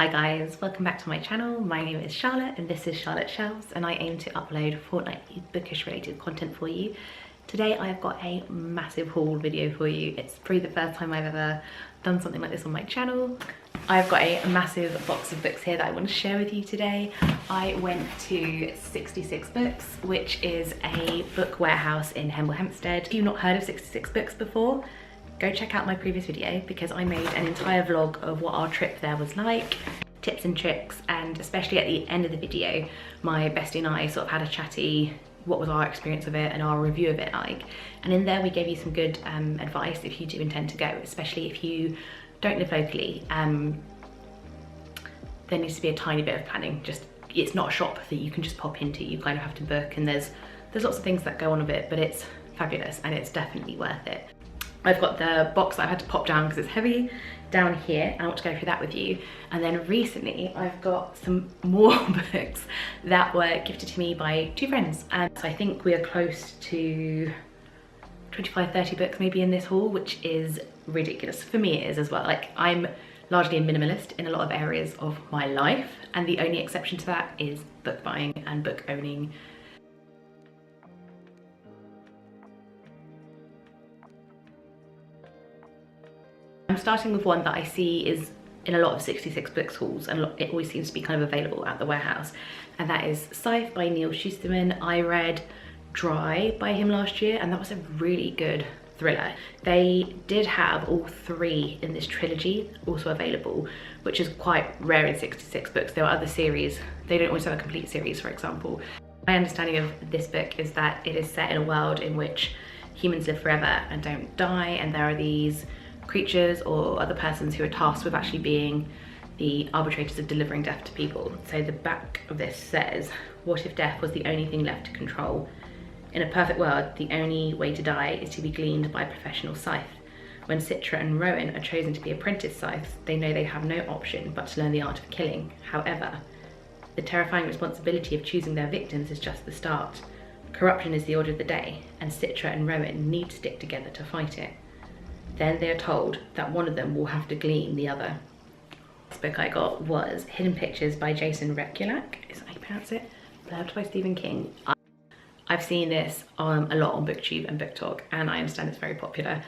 Hi guys, welcome back to my channel. My name is Charlotte and this is Charlotteshelves, and I aim to upload fortnightly bookish related content for you. Today I've got a massive haul video for you. It's probably the first time I've ever done something like this on my channel. I've got a massive box of books here that I want to share with you today. I went to 66 Books, which is a book warehouse in Hemel Hempstead. If you've not heard of 66 Books before, go check out my previous video because I made an entire vlog of what our trip there was like, tips and tricks, and especially at the end of the video, my bestie and I sort of had a chatty, what was our experience of it and our review of it like. And in there we gave you some good advice if you do intend to go, especially if you don't live locally. There needs to be a tiny bit of planning. It's not a shop that you can just pop into, you kind of have to book, and there's lots of things that go on a bit, but it's fabulous and it's definitely worth it. I've got the box that I've had to pop down because it's heavy down here, and I want to go through that with you. And then recently I've got some more books that were gifted to me by two friends, and so I think we are close to 25-30 books maybe in this haul, which is ridiculous. For me it is as well. Like, I'm largely a minimalist in a lot of areas of my life, and the only exception to that is book buying and book owning. I'm starting with one that I see is in a lot of 66 Books hauls, and it always seems to be kind of available at the warehouse, and that is Scythe by Neil Shusterman. I read Dry by him last year, and that was a really good thriller. They did have all three in this trilogy also available, which is quite rare in 66 Books. There are other series, they don't always have a complete series, for example. My understanding of this book is that it is set in a world in which humans live forever and don't die, and there are these creatures or other persons who are tasked with actually being the arbitrators of delivering death to people. So the back of this says, what if death was the only thing left to control? In a perfect world, the only way to die is to be gleaned by a professional scythe. When Citra and Rowan are chosen to be apprentice scythes, they know they have no option but to learn the art of killing. However, the terrifying responsibility of choosing their victims is just the start. Corruption is the order of the day, and Citra and Rowan need to stick together to fight it. Then they are told that one of them will have to glean the other. This book I got was Hidden Pictures by Jason Rekulak, is that how you pronounce it? Blurbed by Stephen King. I've seen this a lot on BookTube and BookTok, and I understand it's very popular,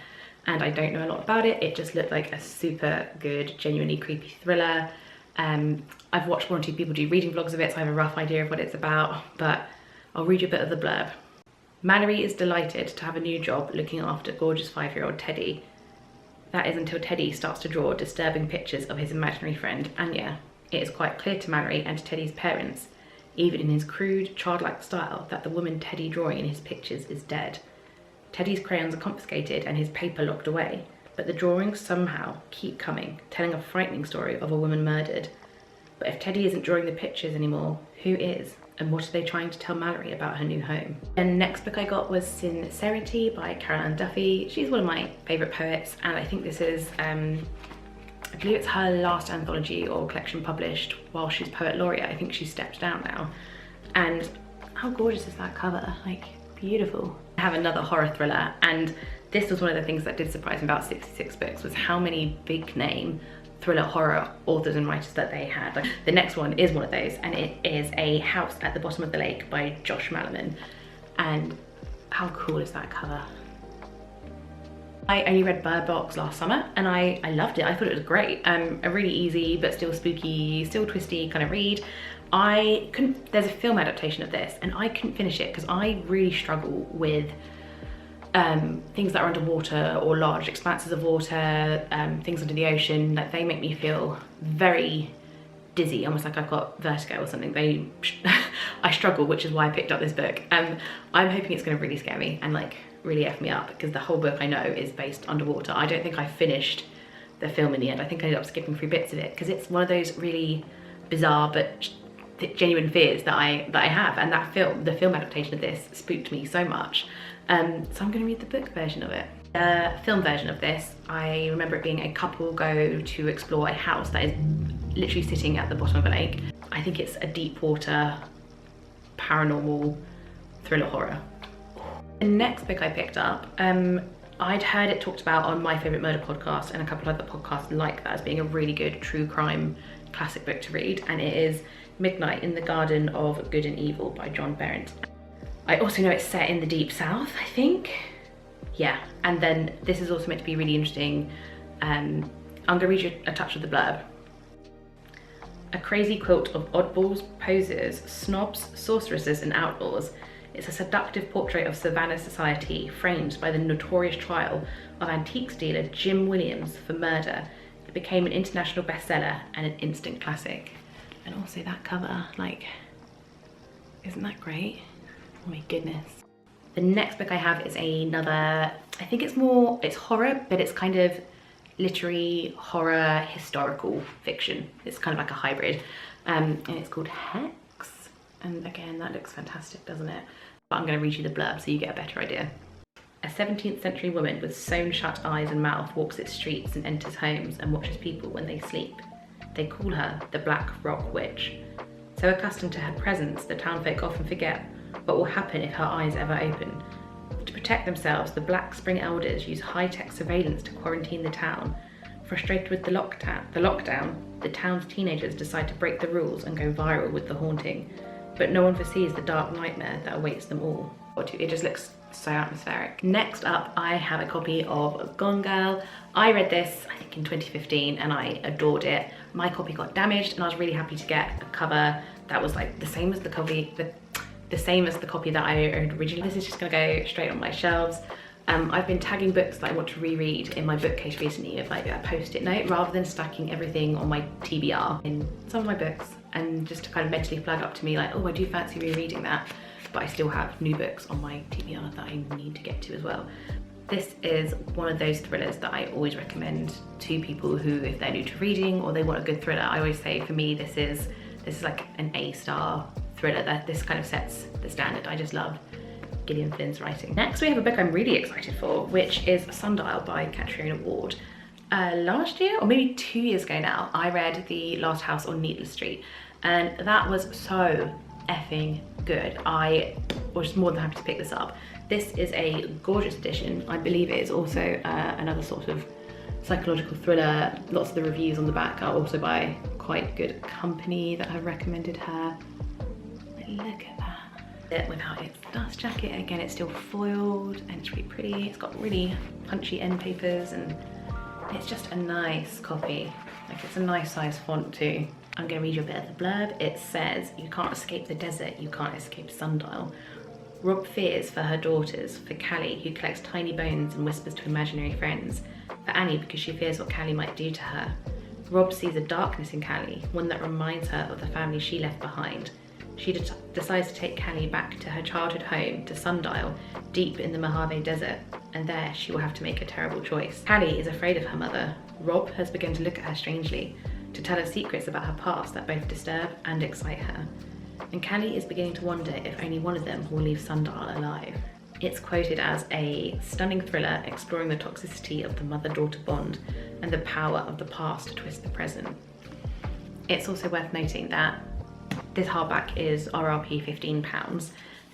and I don't know a lot about it. It just looked like a super good, genuinely creepy thriller. I've watched one or two people do reading vlogs of it, so I have a rough idea of what it's about, but I'll read you a bit of the blurb. Mallory is delighted to have a new job looking after gorgeous 5-year-old Teddy. That is until Teddy starts to draw disturbing pictures of his imaginary friend, Anya. It is quite clear to Mallory and to Teddy's parents, even in his crude, childlike style, that the woman Teddy drawing in his pictures is dead. Teddy's crayons are confiscated and his paper locked away, but the drawings somehow keep coming, telling a frightening story of a woman murdered. But if Teddy isn't drawing the pictures anymore, who is? And what are they trying to tell Mallory about her new home? And next book I got was Sincerity by Caroline Duffy. She's one of my favourite poets, and I think this is, I believe it's her last anthology or collection published while she's Poet Laureate. I think she's stepped down now. And how gorgeous is that cover? Like, beautiful. I have another horror thriller, and this was one of the things that did surprise me about 66 Books, was how many big name thriller horror authors and writers that they had. Like, the next one is one of those, and it is A House at the Bottom of the Lake by Josh Malerman. And how cool is that cover? I only read Bird Box last summer, and I loved it. I thought it was great. A really easy but still spooky, still twisty kind of read. There's a film adaptation of this, and I couldn't finish it because I really struggle with things that are underwater or large expanses of water, things under the ocean. Like, they make me feel very dizzy, almost like I've got vertigo or something. I struggle, which is why I picked up this book. I'm hoping it's going to really scare me and like really F me up, because the whole book I know is based underwater. I don't think I finished the film in the end. I think I ended up skipping through bits of it because it's one of those really bizarre but genuine fears that I have, and the film adaptation of this spooked me so much. So I'm going to read the book version of it. The film version of this, I remember it being a couple go to explore a house that is literally sitting at the bottom of a lake. I think it's a deep water paranormal thriller horror. The next book I picked up, I'd heard it talked about on My Favourite Murder podcast and a couple of other podcasts like that as being a really good true crime classic book to read, and it is Midnight in the Garden of Good and Evil by John Berendt. I also know it's set in the Deep South, I think. Yeah, and then this is also meant to be really interesting. I'm gonna read you a touch of the blurb. A crazy quilt of oddballs, posers, snobs, sorceresses and outlaws. It's a seductive portrait of Savannah society framed by the notorious trial of antiques dealer Jim Williams for murder. It became an international bestseller and an instant classic. And also that cover, like, isn't that great? Oh my goodness. The next book I have is another, I think it's horror, but it's kind of literary horror historical fiction. It's kind of like a hybrid, and it's called Hex. And again, that looks fantastic, doesn't it? But I'm going to read you the blurb so you get a better idea. A 17th century woman with sewn shut eyes and mouth walks its streets and enters homes and watches people when they sleep. They call her the Black Rock Witch. So accustomed to her presence, the townfolk often forget what will happen if her eyes ever open. To protect themselves, the Black Spring Elders use high-tech surveillance to quarantine the town. Frustrated with the lockdown, the town's teenagers decide to break the rules and go viral with the haunting. But no one foresees the dark nightmare that awaits them all. It just looks so atmospheric. Next up, I have a copy of Gone Girl. I read this, I think in 2015, and I adored it. My copy got damaged, and I was really happy to get a cover that was like the same as the copy that I owned originally. This is just gonna go straight on my shelves. I've been tagging books that I want to reread in my bookcase recently with like a post-it note, rather than stacking everything on my TBR in some of my books, and just to kind of mentally flag up to me like, oh, I do fancy rereading that, but I still have new books on my TBR that I need to get to as well. This is one of those thrillers that I always recommend to people who, if they're new to reading or they want a good thriller, I always say for me this is like an A-star thriller. That this kind of sets the standard. I just love Gillian Flynn's writing. Next we have a book I'm really excited for, which is Sundial by Catriona Ward. Last year, or maybe 2 years ago now, I read The Last House on Needless Street, and that was so effing good. I was more than happy to pick this up. This is a gorgeous edition. I believe it is also another sort of psychological thriller. Lots of the reviews on the back are also by quite good company that have recommended her. Look at that. Without its dust jacket, again it's still foiled and it's really pretty. It's got really punchy end papers and it's just a nice copy. Like, it's a nice size font too. I'm going to read you a bit of the blurb. It says, "You can't escape the desert, you can't escape Sundial. Rob fears for her daughters, for Callie, who collects tiny bones and whispers to imaginary friends, for Annie because she fears what Callie might do to her. Rob sees a darkness in Callie, one that reminds her of the family she left behind. She decides to take Callie back to her childhood home, to Sundial, deep in the Mojave Desert, and there she will have to make a terrible choice. Callie is afraid of her mother. Rob has begun to look at her strangely, to tell her secrets about her past that both disturb and excite her. And Callie is beginning to wonder if only one of them will leave Sundial alive." It's quoted as a stunning thriller exploring the toxicity of the mother-daughter bond and the power of the past to twist the present. It's also worth noting that this hardback is RRP £15,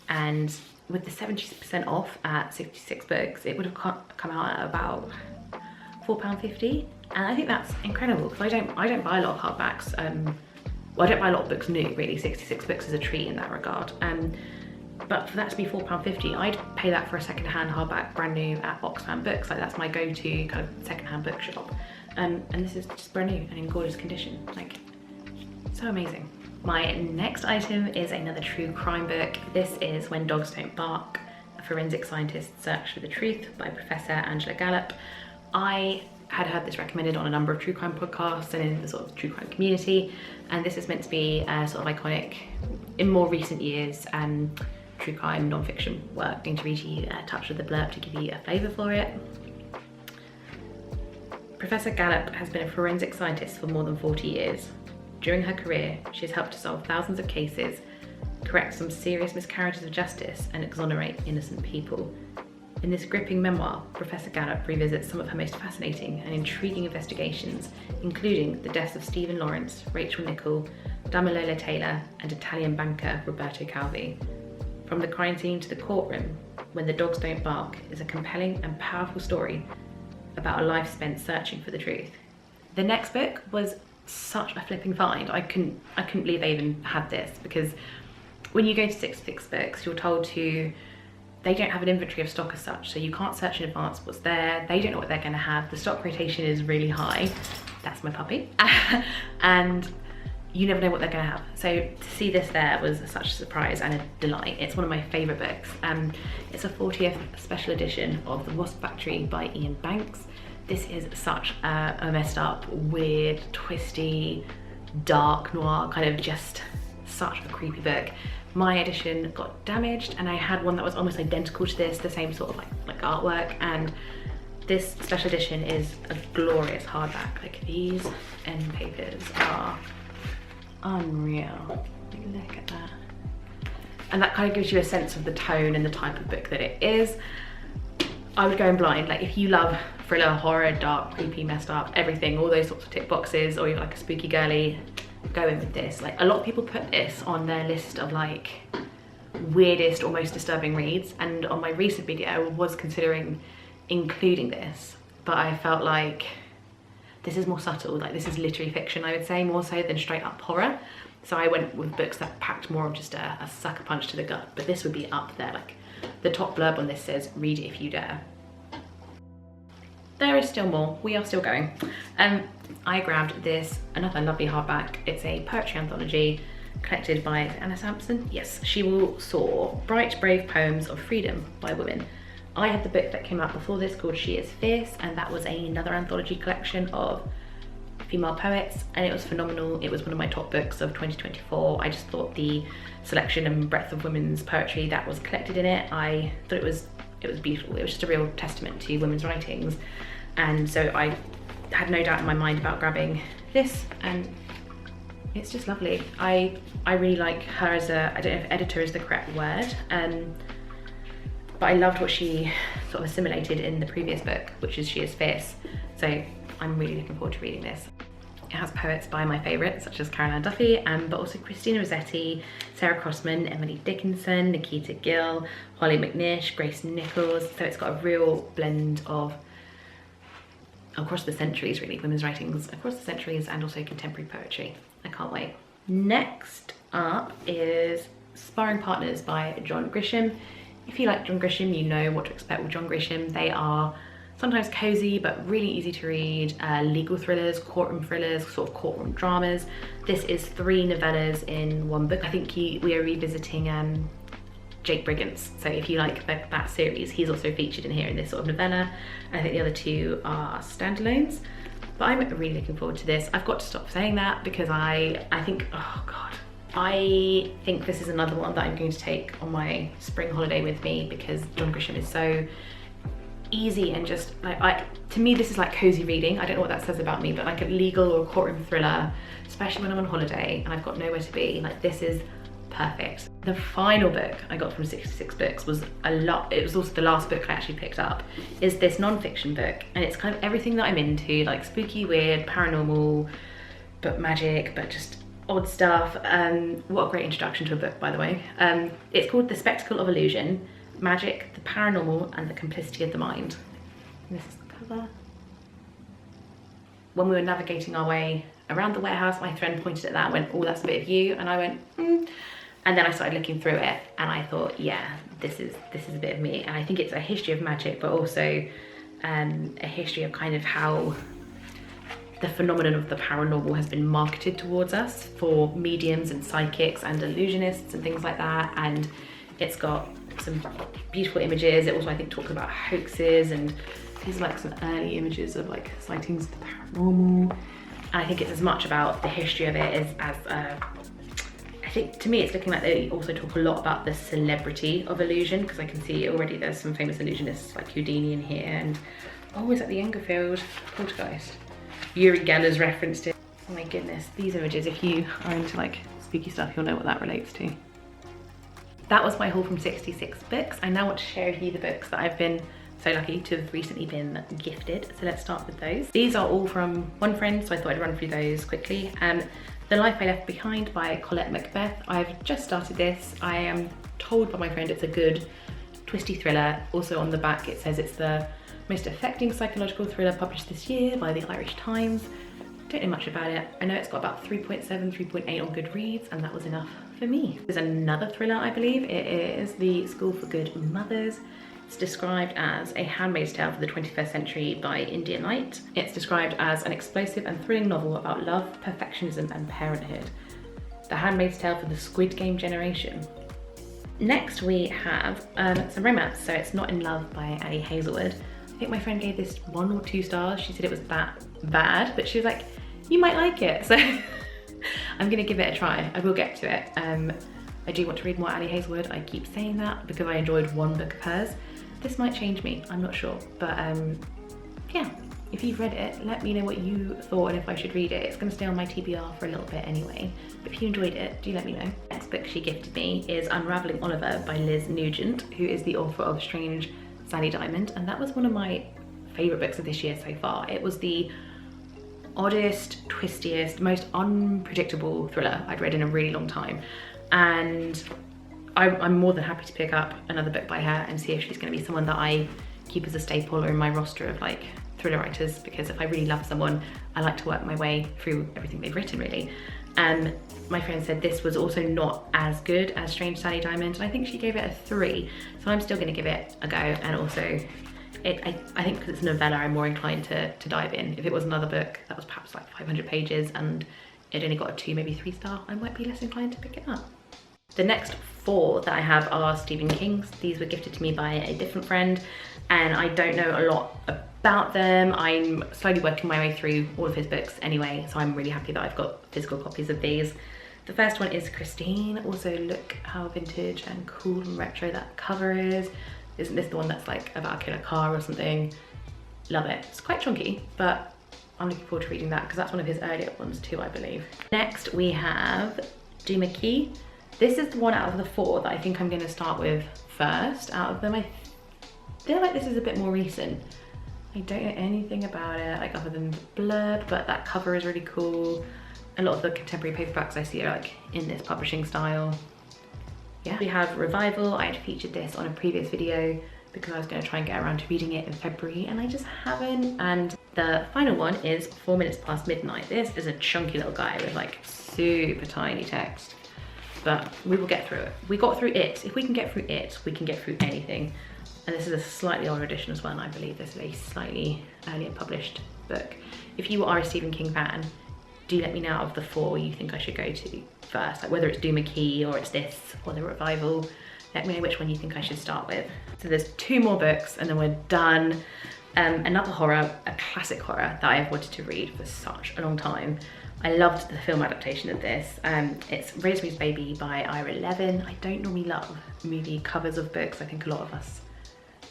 and with the 70% off at 66 books, it would have come out at about £4.50, and I think that's incredible because I don't buy a lot of hardbacks. Well, I don't buy a lot of books new, really. 66 books is a treat in that regard. But for that to be £4.50, I'd pay that for a second-hand hardback, brand new at Oxfam Books. Like, that's my go-to kind of second-hand bookshop. And this is just brand new and in gorgeous condition. Like, so amazing. My next item is another true crime book. This is When Dogs Don't Bark, a forensic scientist's search for the truth by Professor Angela Gallup. I had heard this recommended on a number of true crime podcasts and in the sort of true crime community, and this is meant to be a sort of iconic, in more recent years, true crime non-fiction work. Going to read you a touch of the blurb to give you a flavour for it. Professor Gallup has been a forensic scientist for more than 40 years. During her career, she has helped to solve thousands of cases, correct some serious miscarriages of justice, and exonerate innocent people. In this gripping memoir, Professor Gallup revisits some of her most fascinating and intriguing investigations, including the deaths of Stephen Lawrence, Rachel Nicholl, Damilola Taylor, and Italian banker Roberto Calvi. From the crime scene to the courtroom, When the Dogs Don't Bark is a compelling and powerful story about a life spent searching for the truth. The next book was such a flipping find. I couldn't believe they even had this, because when you go to 66 Books, you're told to, they don't have an inventory of stock as such, so you can't search in advance what's there. They don't know what they're going to have. The stock rotation is really high. That's my puppy. And you never know what they're going to have. So to see this there was such a surprise and a delight. It's one of my favourite books. It's a 40th special edition of The Wasp Factory by Ian Banks. This is such a messed up, weird, twisty, dark noir, kind of just such a creepy book. My edition got damaged, and I had one that was almost identical to this, the same sort of like artwork, and this special edition is a glorious hardback. Like, these end papers are unreal. Look at that. And that kind of gives you a sense of the tone and the type of book that it is. I would go in blind. Like, if you love thriller, horror, dark, creepy, messed up, everything, all those sorts of tick boxes, or you're like a spooky girly, go in with this. Like, a lot of people put this on their list of like weirdest or most disturbing reads, and on my recent video I was considering including this, but I felt like this is more subtle. Like, this is literary fiction, I would say, more so than straight up horror. So I went with books that packed more of just a sucker punch to the gut, but this would be up there. Like, the top blurb on this says, "Read it if you dare." There is still more. We are still going. I grabbed this, another lovely hardback. It's a poetry anthology collected by Anna Sampson. Yes, She Will Soar, Bright, Brave Poems of Freedom by Women. I had the book that came out before this called She Is Fierce, and that was another anthology collection of female poets, and it was phenomenal. It was one of my top books of 2024. I just thought the selection and breadth of women's poetry that was collected in it, I thought it was beautiful. It was just a real testament to women's writings, and so I had no doubt in my mind about grabbing this, and it's just lovely. I really like her as a, I don't know if editor is the correct word, but I loved what she sort of assimilated in the previous book, which is She Is Fierce. So I'm really looking forward to reading this. It has poets by my favourites, such as Caroline Duffy, but also Christina Rossetti, Sarah Crossman, Emily Dickinson, Nikita Gill, Holly McNish, Grace Nichols. So it's got a real blend of, across the centuries really, women's writings across the centuries, and also contemporary poetry. I can't wait. Next up is Sparring Partners by John Grisham. If you like John Grisham, you know what to expect with John Grisham. They are sometimes cozy but really easy to read, legal thrillers, courtroom thrillers, sort of courtroom dramas. This is 3 novellas in one book. I think we are revisiting Jake Brigance. So if you like that series, he's also featured in here in this sort of novella. I think the other 2 are standalones, but I'm really looking forward to this. I've got to stop saying that because I think, oh God, I think this is another one that I'm going to take on my spring holiday with me, because John Grisham is so easy and just like, to me this is like cozy reading. I don't know what that says about me, but like a legal or courtroom thriller, especially when I'm on holiday and I've got nowhere to be, like, this is perfect. The final book I got from 66 Books was it was also the last book I actually picked up, is this non-fiction book, and it's kind of everything that I'm into, like spooky, weird, paranormal, but magic, but just odd stuff. What a great introduction to a book, by the way. It's called The Spectacle of Illusion, Magic, the Paranormal, and the Complicity of the Mind. And this is the cover. When we were navigating our way around the warehouse, my friend pointed at that and went, "Oh, that's a bit of you," and I went, And then I started looking through it, and I thought, yeah, this is a bit of me. And I think it's a history of magic, but also a history of kind of how the phenomenon of the paranormal has been marketed towards us for mediums and psychics and illusionists and things like that. And it's got some beautiful images. It also, I think, talks about hoaxes, and these are like some early images of like sightings of the paranormal. And I think it's as much about the history of it as I think, to me, it's looking like they also talk a lot about the celebrity of illusion, because I can see already there's some famous illusionists like Houdini in here, and oh, is that the Engerfield Poltergeist? Uri Geller's referenced it. Oh my goodness, these images, if you are into like spooky stuff, you'll know what that relates to. That was my haul from 66 Books. I now want to share with you the books that I've been so lucky to have recently been gifted. So let's start with those. These are all from one friend, so I thought I'd run through those quickly. The Life I Left Behind by Colette Macbeth. I've just started this. I am told by my friend it's a good twisty thriller. Also on the back it says it's the most affecting psychological thriller published this year by the Irish Times. Don't know much about it. I know it's got about 3.7, 3.8 on Goodreads, and that was enough for me. There's another thriller, I believe. It is The School for Good Mothers. It's described as a handmaid's tale for the 21st century by India Knight. It's described as an explosive and thrilling novel about love, perfectionism, and parenthood. The handmaid's tale for the Squid Game generation. Next we have some romance. So it's Not in Love by Ali Hazelwood. I think my friend gave this 1 or 2 stars. She said it was that bad, but she was like, you might like it. So I'm gonna give it a try. I will get to it. I do want to read more Ali Hazelwood. I keep saying that because I enjoyed one book of hers. This might change me, I'm not sure. But yeah, if you've read it, let me know what you thought and if I should read it. It's gonna stay on my TBR for a little bit anyway. But if you enjoyed it, do let me know. Next book she gifted me is Unraveling Oliver by Liz Nugent, who is the author of Strange Sally Diamond. And that was one of my favorite books of this year so far. It was the oddest, twistiest, most unpredictable thriller I'd read in a really long time. And I'm more than happy to pick up another book by her and see if she's going to be someone that I keep as a staple or in my roster of like thriller writers, because if I really love someone, I like to work my way through everything they've written really. My friend said this was also not as good as Strange Sally Diamond, and I think she gave it a 3, so I'm still going to give it a go. And also I think because it's a novella, I'm more inclined to dive in. If it was another book that was perhaps like 500 pages and it only got a 2, maybe 3 star, I might be less inclined to pick it up. The next 4 that I have are Stephen King's. These were gifted to me by a different friend, and I don't know a lot about them. I'm slowly working my way through all of his books anyway, so I'm really happy that I've got physical copies of these. The first one is Christine. Also, look how vintage and cool and retro that cover is. Isn't this the one that's like about a killer car or something? Love it. It's quite chunky, but I'm looking forward to reading that because that's one of his earlier ones too, I believe. Next we have Duma Key. This is the one out of the 4 that I think I'm going to start with first out of them. I feel like this is a bit more recent. I don't know anything about it, like other than the blurb, but that cover is really cool. A lot of the contemporary paperbacks I see are like in this publishing style. Yeah. We have Revival. I had featured this on a previous video because I was going to try and get around to reading it in February, and I just haven't. And the final one is 4 Minutes Past Midnight. This is a chunky little guy with like super tiny text, but we will get through it. We got through it. If we can get through it, we can get through anything. And this is a slightly older edition as well, and I believe this is a slightly earlier published book. If you are a Stephen King fan, do let me know of the 4 you think I should go to first, like whether it's Duma Key or it's this or the Revival. Let me know which one you think I should start with. So there's 2 more books and then we're done. Another horror, a classic horror that I've wanted to read for such a long time. I loved the film adaptation of this. It's Rosemary's Baby by Ira Levin. I don't normally love movie covers of books. I think a lot of us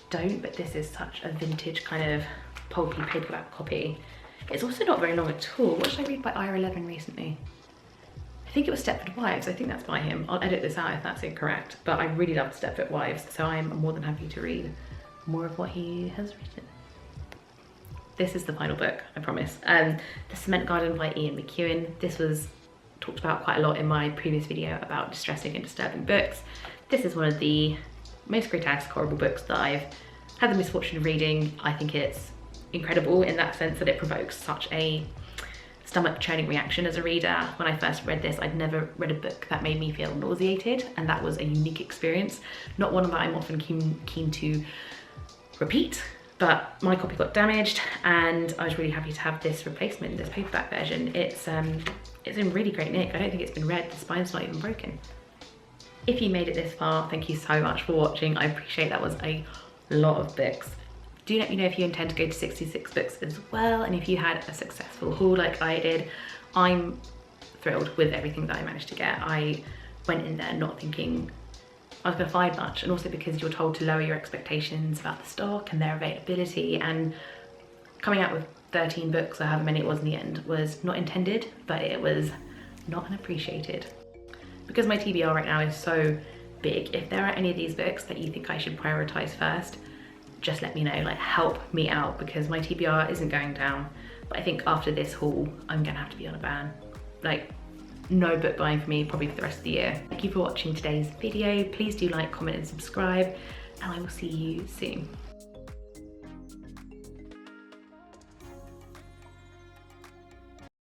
don't, but this is such a vintage kind of pulpy paperback copy. It's also not very long at all. What did I read by Ira Levin recently? I think it was Stepford Wives. I think that's by him. I'll edit this out if that's incorrect, but I really loved Stepford Wives, so I'm more than happy to read more of what he has written. This is the final book, I promise. The Cement Garden by Ian McEwan. This was talked about quite a lot in my previous video about distressing and disturbing books. This is one of the most grotesque, horrible books that I've had the misfortune of reading. I think it's incredible in that sense that it provokes such a stomach churning reaction as a reader. When I first read this, I'd never read a book that made me feel nauseated, and that was a unique experience. Not one that I'm often keen to repeat, but my copy got damaged and I was really happy to have this replacement, this paperback version. It's in really great nick. I don't think it's been read, the spine's not even broken. If you made it this far, thank you so much for watching. I appreciate that was a lot of books. Do let me know if you intend to go to 66 books as well, and if you had a successful haul like I did. I'm thrilled with everything that I managed to get. I went in there not thinking I was going to find much, and also because you're told to lower your expectations about the stock and their availability, and coming out with 13 books or however many it was in the end was not intended, but it was not unappreciated. Because my TBR right now is so big, if there are any of these books that you think I should prioritize first, just let me know, like help me out, because my TBR isn't going down. But I think after this haul, I'm gonna have to be on a ban. Like, no book buying for me probably for the rest of the year. Thank you for watching today's video. Please do like, comment and subscribe, and I will see you soon.